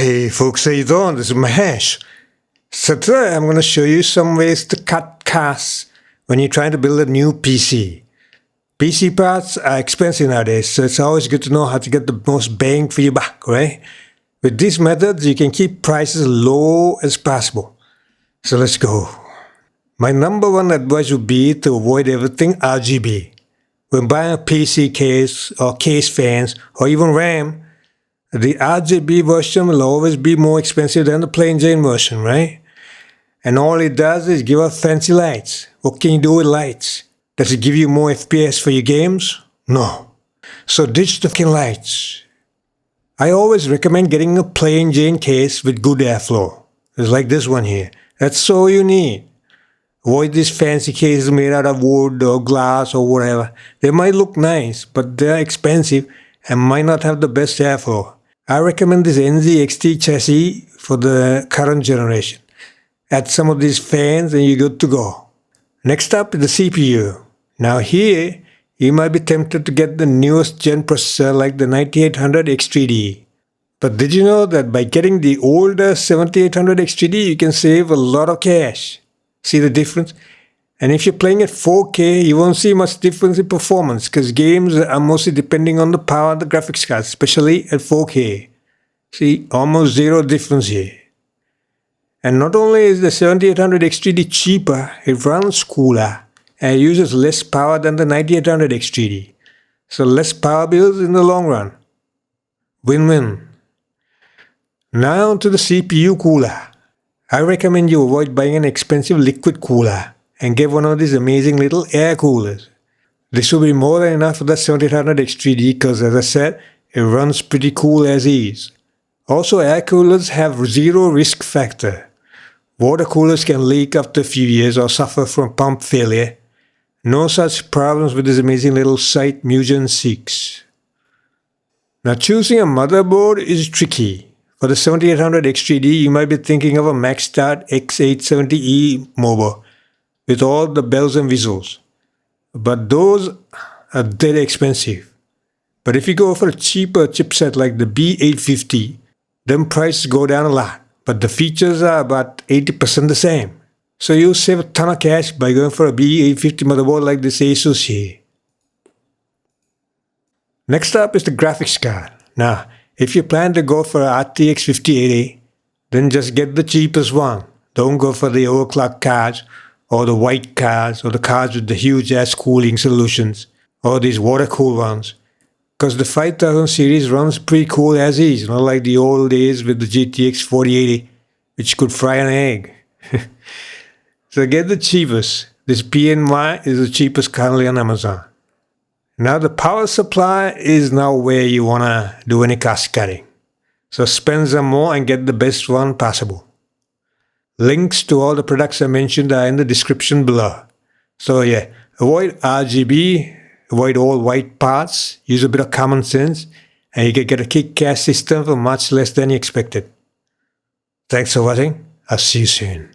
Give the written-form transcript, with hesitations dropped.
Hey folks, how you doing? This is Mahesh. So today I'm going to show you some ways to cut costs when you're trying to build a new PC. PC parts are expensive nowadays, so it's always good to know how to get the most bang for your buck, right? With these methods, you can keep prices low as possible. So let's go. My number one advice would be to avoid everything RGB. When buying a PC case or case fans or even RAM, the RGB version will always be more expensive than the plain Jane version, right? And all it does is give us fancy lights. What can you do with lights? Does it give you more FPS for your games? No. So ditch the fucking lights. I always recommend getting a plain Jane case with good airflow. It's like this one here. That's all you need. Avoid these fancy cases made out of wood or glass or whatever. They might look nice, but they're expensive and might not have the best airflow. I recommend this NZXT chassis for the current generation. Add some of these fans and you're good to go. Next up is the CPU. Now here, you might be tempted to get the newest gen processor like the 9800 X3D. But did you know that by getting the older 7800 X3D, you can save a lot of cash? See the difference? And if you're playing at 4K, you won't see much difference in performance because games are mostly depending on the power of the graphics card, especially at 4K. See, almost zero difference here. And not only is the 7800 X3D cheaper, it runs cooler and uses less power than the 9800 X3D. So less power bills in the long run. Win-win. Now to the CPU cooler. I recommend you avoid buying an expensive liquid cooler and get one of these amazing little air coolers. This will be more than enough for the 7800 X3D because, as I said, it runs pretty cool as is. Also, air coolers have zero risk factor. Water coolers can leak after a few years or suffer from pump failure. No such problems with this amazing little Sight Mugen 6. Now, choosing a motherboard is tricky. For the 7800 X3D, you might be thinking of a maxed out X870E mobile with all the bells and whistles. But those are dead expensive. But if you go for a cheaper chipset like the B850, then prices go down a lot, but the features are about 80% the same. So you'll save a ton of cash by going for a B850 motherboard like this Asus here. Next up is the graphics card. Now, if you plan to go for a RTX 5080, then just get the cheapest one. Don't go for the overclock cards, or the white cards, or the cards with the huge ass cooling solutions, or these water cooled ones. Because the 5000 series runs pretty cool as is, not like the old days with the GTX 4080, which could fry an egg. So get the cheapest. This PNY is the cheapest currently on Amazon. Now the power supply is now where you want to do any cost cutting. So spend some more and get the best one possible. Links to all the products I mentioned are in the description below. So yeah, avoid RGB, avoid all white parts, use a bit of common sense, and you can get a kick-ass system for much less than you expected. Thanks for watching. I'll see you soon.